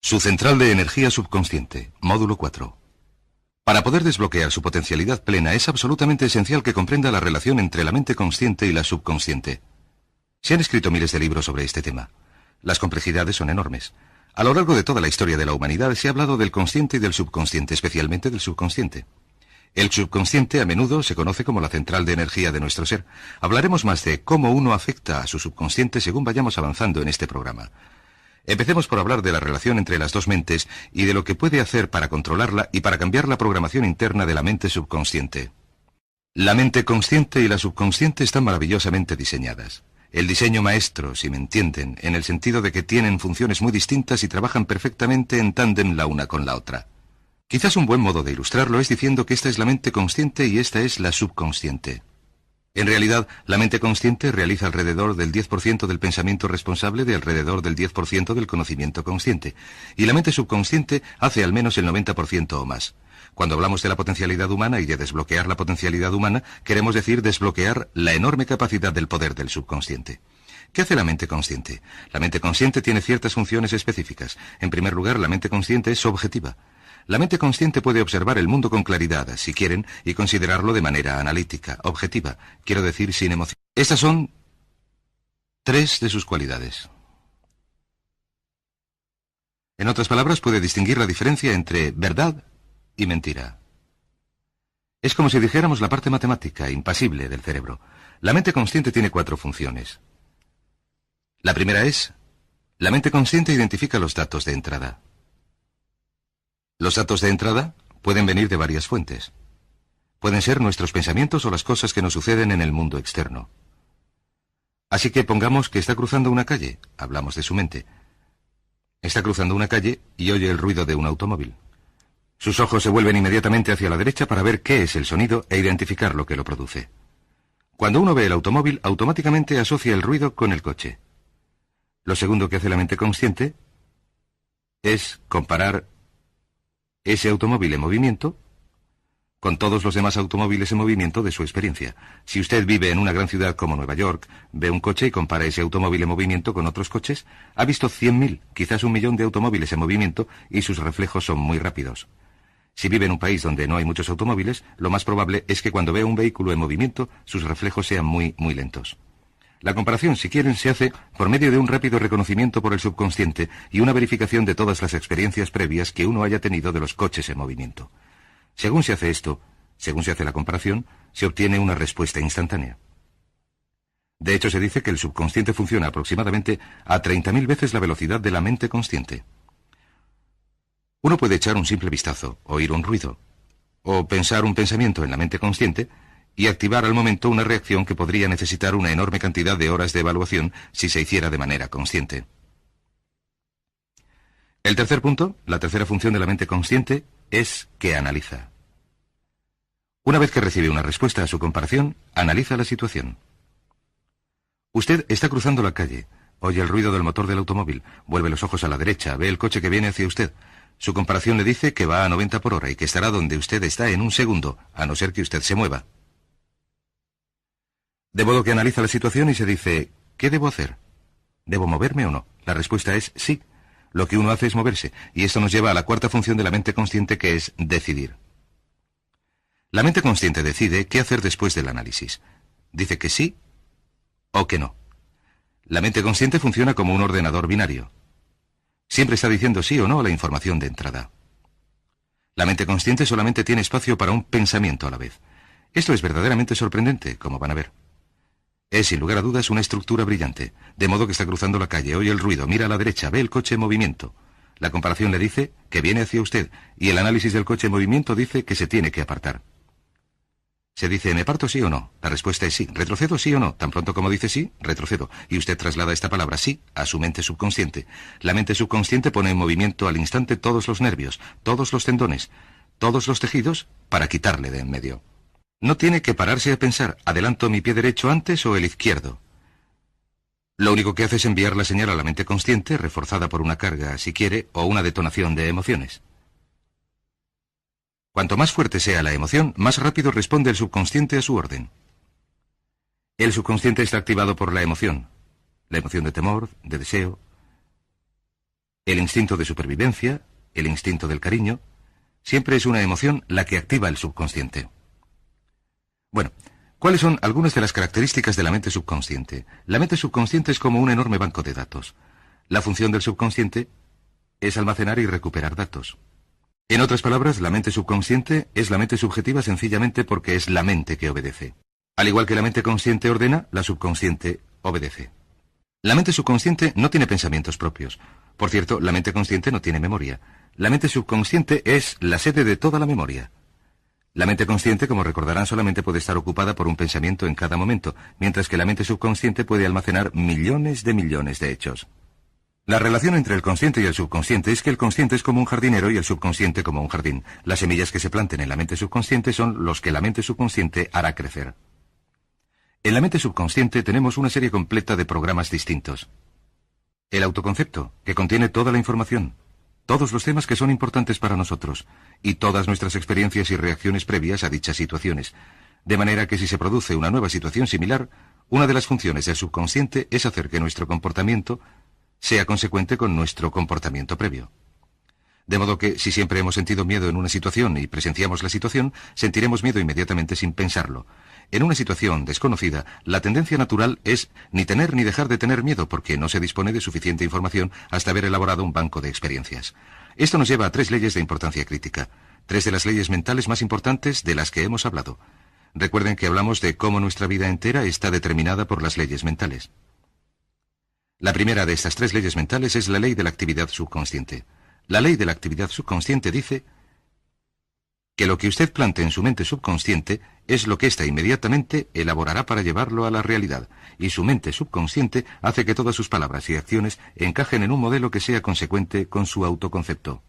Su central de energía subconsciente, módulo 4. Para poder desbloquear su potencialidad plena es absolutamente esencial que comprenda la relación entre la mente consciente y la subconsciente. Se han escrito miles de libros sobre este tema. Las complejidades son enormes. A lo largo de toda la historia de la humanidad se ha hablado del consciente y del subconsciente, especialmente del subconsciente. El subconsciente a menudo se conoce como la central de energía de nuestro ser. Hablaremos más de cómo uno afecta a su subconsciente según vayamos avanzando en este programa. Empecemos por hablar de la relación entre las dos mentes y de lo que puede hacer para controlarla y para cambiar la programación interna de la mente subconsciente. La mente consciente y la subconsciente están maravillosamente diseñadas. El diseño maestro, si me entienden, en el sentido de que tienen funciones muy distintas y trabajan perfectamente en tándem la una con la otra. Quizás un buen modo de ilustrarlo es diciendo que esta es la mente consciente y esta es la subconsciente. En realidad, la mente consciente realiza alrededor del 10% del pensamiento responsable de alrededor del 10% del conocimiento consciente, y la mente subconsciente hace al menos el 90% o más. Cuando hablamos de la potencialidad humana y de desbloquear la potencialidad humana, queremos decir desbloquear la enorme capacidad del poder del subconsciente. ¿Qué hace la mente consciente? La mente consciente tiene ciertas funciones específicas. En primer lugar, la mente consciente es objetiva. La mente consciente puede observar el mundo con claridad, si quieren, y considerarlo de manera analítica, objetiva, quiero decir sin emoción. Estas son 3 de sus cualidades. En otras palabras, puede distinguir la diferencia entre verdad y mentira. Es como si dijéramos la parte matemática, impasible del cerebro. La mente consciente tiene 4 funciones. La primera es, la mente consciente identifica los datos de entrada. Los datos de entrada pueden venir de varias fuentes. Pueden ser nuestros pensamientos o las cosas que nos suceden en el mundo externo. Así que pongamos que está cruzando una calle, hablamos de su mente. Está cruzando una calle y oye el ruido de un automóvil. Sus ojos se vuelven inmediatamente hacia la derecha para ver qué es el sonido e identificar lo que lo produce. Cuando uno ve el automóvil, automáticamente asocia el ruido con el coche. Lo segundo que hace la mente consciente es comparar ese automóvil en movimiento con todos los demás automóviles en movimiento de su experiencia. Si usted vive en una gran ciudad como Nueva York, ve un coche y compara ese automóvil en movimiento con otros coches, ha visto 100.000, quizás 1.000.000 de automóviles en movimiento y sus reflejos son muy rápidos. Si vive en un país donde no hay muchos automóviles, lo más probable es que cuando vea un vehículo en movimiento, sus reflejos sean muy lentos. La comparación, si quieren, se hace por medio de un rápido reconocimiento por el subconsciente y una verificación de todas las experiencias previas que uno haya tenido de los coches en movimiento. Según se hace esto, según se hace la comparación, se obtiene una respuesta instantánea. De hecho, se dice que el subconsciente funciona aproximadamente a 30.000 veces la velocidad de la mente consciente. Uno puede echar un simple vistazo, oír un ruido, o pensar un pensamiento en la mente consciente y activar al momento una reacción que podría necesitar una enorme cantidad de horas de evaluación si se hiciera de manera consciente. El tercer punto, la tercera función de la mente consciente, es que analiza. Una vez que recibe una respuesta a su comparación, analiza la situación. Usted está cruzando la calle, oye el ruido del motor del automóvil, vuelve los ojos a la derecha, ve el coche que viene hacia usted. Su comparación le dice que va a 90 por hora y que estará donde usted está en un segundo, a no ser que usted se mueva. De modo que analiza la situación y se dice, ¿qué debo hacer? ¿Debo moverme o no? La respuesta es sí. Lo que uno hace es moverse, y esto nos lleva a la cuarta función de la mente consciente, que es decidir. La mente consciente decide qué hacer después del análisis. Dice que sí o que no. La mente consciente funciona como un ordenador binario. Siempre está diciendo sí o no a la información de entrada. La mente consciente solamente tiene espacio para un pensamiento a la vez. Esto es verdaderamente sorprendente, como van a ver. Es, sin lugar a dudas, una estructura brillante, de modo que está cruzando la calle, oye el ruido, mira a la derecha, ve el coche en movimiento. La comparación le dice que viene hacia usted, y el análisis del coche en movimiento dice que se tiene que apartar. Se dice, ¿me aparto sí o no? La respuesta es sí. ¿Retrocedo sí o no? Tan pronto como dice sí, retrocedo. Y usted traslada esta palabra sí a su mente subconsciente. La mente subconsciente pone en movimiento al instante todos los nervios, todos los tendones, todos los tejidos, para quitarle de en medio. No tiene que pararse a pensar, ¿adelanto mi pie derecho antes o el izquierdo? Lo único que hace es enviar la señal a la mente consciente, reforzada por una carga, si quiere, o una detonación de emociones. Cuanto más fuerte sea la emoción, más rápido responde el subconsciente a su orden. El subconsciente está activado por la emoción de temor, de deseo. El instinto de supervivencia, el instinto del cariño, siempre es una emoción la que activa el subconsciente. Bueno, ¿cuáles son algunas de las características de la mente subconsciente? La mente subconsciente es como un enorme banco de datos. La función del subconsciente es almacenar y recuperar datos. En otras palabras, la mente subconsciente es la mente subjetiva sencillamente porque es la mente que obedece. Al igual que la mente consciente ordena, la subconsciente obedece. La mente subconsciente no tiene pensamientos propios. Por cierto, la mente consciente no tiene memoria. La mente subconsciente es la sede de toda la memoria. La mente consciente, como recordarán, solamente puede estar ocupada por un pensamiento en cada momento, mientras que la mente subconsciente puede almacenar millones de hechos. La relación entre el consciente y el subconsciente es que el consciente es como un jardinero y el subconsciente como un jardín. Las semillas que se planten en la mente subconsciente son los que la mente subconsciente hará crecer. En la mente subconsciente tenemos una serie completa de programas distintos. El autoconcepto, que contiene toda la información, todos los temas que son importantes para nosotros, y todas nuestras experiencias y reacciones previas a dichas situaciones. De manera que si se produce una nueva situación similar, una de las funciones del subconsciente es hacer que nuestro comportamiento sea consecuente con nuestro comportamiento previo. De modo que, si siempre hemos sentido miedo en una situación y presenciamos la situación, sentiremos miedo inmediatamente sin pensarlo. En una situación desconocida, la tendencia natural es ni tener ni dejar de tener miedo porque no se dispone de suficiente información hasta haber elaborado un banco de experiencias. Esto nos lleva a 3 leyes de importancia crítica, 3 de las leyes mentales más importantes de las que hemos hablado. Recuerden que hablamos de cómo nuestra vida entera está determinada por las leyes mentales. La primera de estas 3 leyes mentales es la ley de la actividad subconsciente. La ley de la actividad subconsciente dice que lo que usted plante en su mente subconsciente es lo que ésta inmediatamente elaborará para llevarlo a la realidad, y su mente subconsciente hace que todas sus palabras y acciones encajen en un modelo que sea consecuente con su autoconcepto.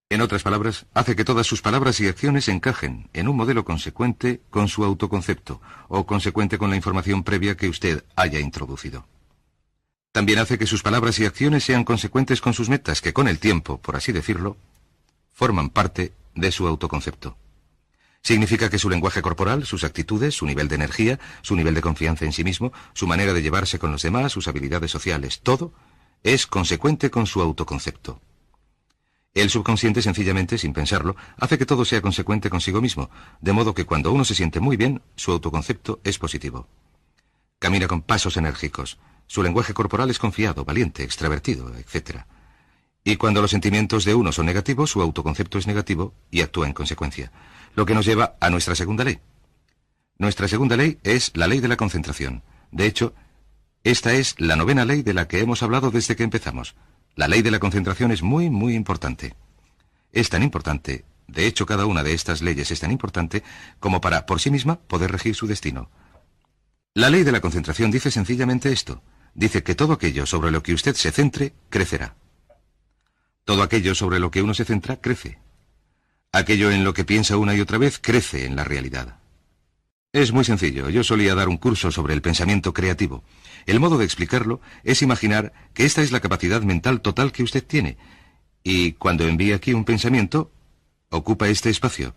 En otras palabras, hace que todas sus palabras y acciones encajen en un modelo consecuente con su autoconcepto, o consecuente con la información previa que usted haya introducido. También hace que sus palabras y acciones sean consecuentes con sus metas, que con el tiempo, por así decirlo, forman parte de su autoconcepto. Significa que su lenguaje corporal, sus actitudes, su nivel de energía, su nivel de confianza en sí mismo, su manera de llevarse con los demás, sus habilidades sociales, todo es consecuente con su autoconcepto. El subconsciente, sencillamente, sin pensarlo, hace que todo sea consecuente consigo mismo, de modo que cuando uno se siente muy bien, su autoconcepto es positivo. Camina con pasos enérgicos. Su lenguaje corporal es confiado, valiente, extravertido, etc. Y cuando los sentimientos de uno son negativos, su autoconcepto es negativo y actúa en consecuencia. Lo que nos lleva a nuestra segunda ley. Nuestra segunda ley es la ley de la concentración. De hecho, esta es la 9ª ley de la que hemos hablado desde que empezamos. La ley de la concentración es muy, muy importante. Es tan importante, de hecho cada una de estas leyes es tan importante como para, por sí misma, poder regir su destino. La ley de la concentración dice sencillamente esto. Dice que todo aquello sobre lo que usted se centre, crecerá. Todo aquello sobre lo que uno se centra, crece. Aquello en lo que piensa una y otra vez, crece en la realidad. Es muy sencillo. Yo solía dar un curso sobre el pensamiento creativo. El modo de explicarlo es imaginar que esta es la capacidad mental total que usted tiene. Y cuando envía aquí un pensamiento, ocupa este espacio.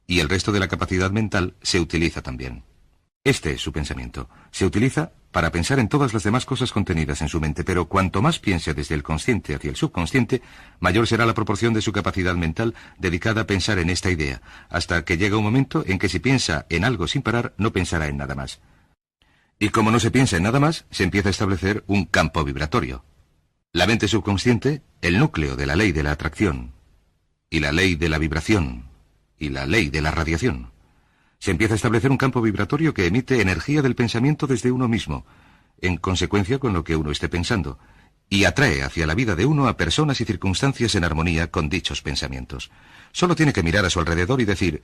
Y el resto de la capacidad mental se utiliza también. Este es su pensamiento. Se utiliza para pensar en todas las demás cosas contenidas en su mente, pero cuanto más piense desde el consciente hacia el subconsciente, mayor será la proporción de su capacidad mental dedicada a pensar en esta idea, hasta que llega un momento en que si piensa en algo sin parar, no pensará en nada más. Y como no se piensa en nada más, se empieza a establecer un campo vibratorio. La mente subconsciente, el núcleo de la ley de la atracción, y la ley de la vibración, y la ley de la radiación. Se empieza a establecer un campo vibratorio que emite energía del pensamiento desde uno mismo, en consecuencia con lo que uno esté pensando, y atrae hacia la vida de uno a personas y circunstancias en armonía con dichos pensamientos. Solo tiene que mirar a su alrededor y decir,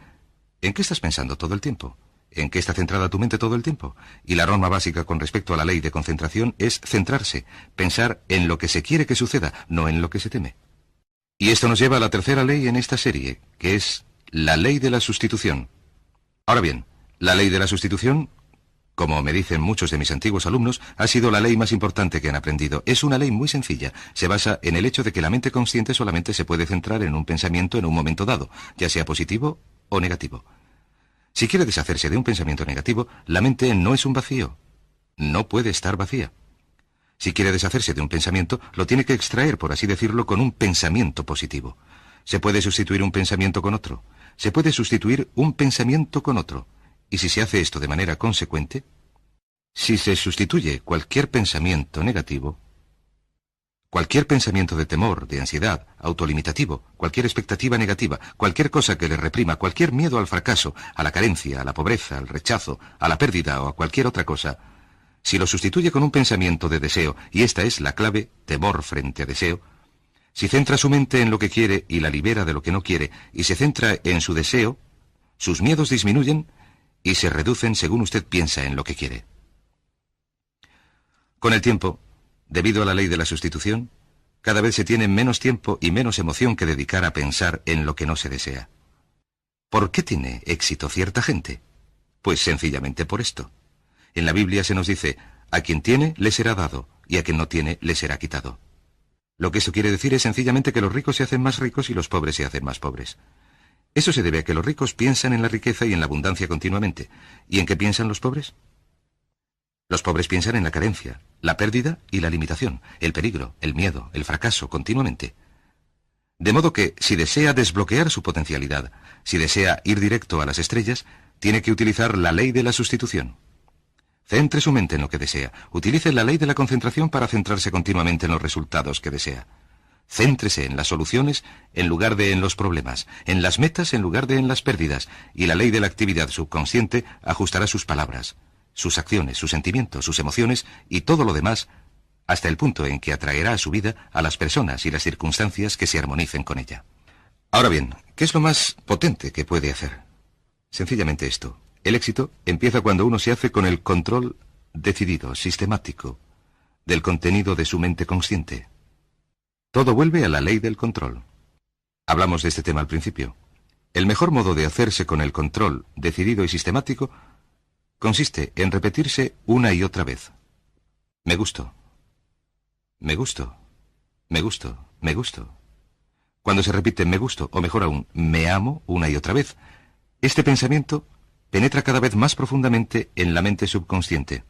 ¿en qué estás pensando todo el tiempo? ¿En qué está centrada tu mente todo el tiempo? Y la norma básica con respecto a la ley de concentración es centrarse, pensar en lo que se quiere que suceda, no en lo que se teme. Y esto nos lleva a la 3ª ley en esta serie, que es la ley de la sustitución. Ahora bien, la ley de la sustitución, como me dicen muchos de mis antiguos alumnos, ha sido la ley más importante que han aprendido. Es una ley muy sencilla. Se basa en el hecho de que la mente consciente solamente se puede centrar en un pensamiento en un momento dado, ya sea positivo o negativo. Si quiere deshacerse de un pensamiento negativo, la mente no es un vacío. No puede estar vacía. Si quiere deshacerse de un pensamiento, lo tiene que extraer, por así decirlo, con un pensamiento positivo. Se puede sustituir un pensamiento con otro. Se puede sustituir un pensamiento con otro. Y si se hace esto de manera consecuente, si se sustituye cualquier pensamiento negativo, cualquier pensamiento de temor, de ansiedad, autolimitativo, cualquier expectativa negativa, cualquier cosa que le reprima, cualquier miedo al fracaso, a la carencia, a la pobreza, al rechazo, a la pérdida o a cualquier otra cosa, si lo sustituye con un pensamiento de deseo, y esta es la clave, temor frente a deseo, si centra su mente en lo que quiere y la libera de lo que no quiere, y se centra en su deseo, sus miedos disminuyen y se reducen según usted piensa en lo que quiere. Con el tiempo, debido a la ley de la sustitución, cada vez se tiene menos tiempo y menos emoción que dedicar a pensar en lo que no se desea. ¿Por qué tiene éxito cierta gente? Pues sencillamente por esto. En la Biblia se nos dice, a quien tiene le será dado, y a quien no tiene le será quitado. Lo que eso quiere decir es sencillamente que los ricos se hacen más ricos y los pobres se hacen más pobres. Eso se debe a que los ricos piensan en la riqueza y en la abundancia continuamente. ¿Y en qué piensan los pobres? Los pobres piensan en la carencia, la pérdida y la limitación, el peligro, el miedo, el fracaso continuamente. De modo que, si desea desbloquear su potencialidad, si desea ir directo a las estrellas, tiene que utilizar la ley de la sustitución. Centre su mente en lo que desea. Utilice la ley de la concentración para centrarse continuamente en los resultados que desea. Céntrese en las soluciones en lugar de en los problemas, en las metas en lugar de en las pérdidas, y la ley de la actividad subconsciente ajustará sus palabras, sus acciones, sus sentimientos, sus emociones y todo lo demás, hasta el punto en que atraerá a su vida a las personas y las circunstancias que se armonicen con ella. Ahora bien, ¿qué es lo más potente que puede hacer? Sencillamente esto. El éxito empieza cuando uno se hace con el control decidido, sistemático, del contenido de su mente consciente. Todo vuelve a la ley del control. Hablamos de este tema al principio. El mejor modo de hacerse con el control decidido y sistemático consiste en repetirse una y otra vez. Me gusto. Me gusto. Me gusto. Me gusto. Cuando se repite me gusto, o mejor aún, me amo una y otra vez, este pensamiento penetra cada vez más profundamente en la mente subconsciente.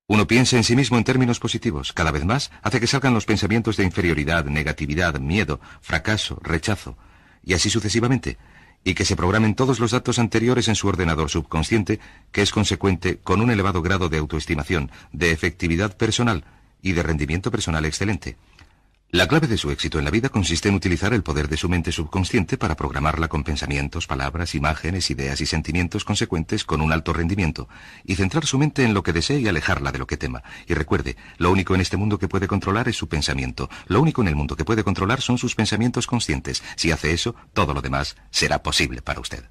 Uno piensa en sí mismo en términos positivos, cada vez más hace que salgan los pensamientos de inferioridad, negatividad, miedo, fracaso, rechazo, y así sucesivamente, y que se programen todos los datos anteriores en su ordenador subconsciente, que es consecuente con un elevado grado de autoestimación, de efectividad personal y de rendimiento personal excelente. La clave de su éxito en la vida consiste en utilizar el poder de su mente subconsciente para programarla con pensamientos, palabras, imágenes, ideas y sentimientos consecuentes con un alto rendimiento, y centrar su mente en lo que desee y alejarla de lo que tema. Y recuerde, lo único en este mundo que puede controlar es su pensamiento. Lo único en el mundo que puede controlar son sus pensamientos conscientes. Si hace eso, todo lo demás será posible para usted.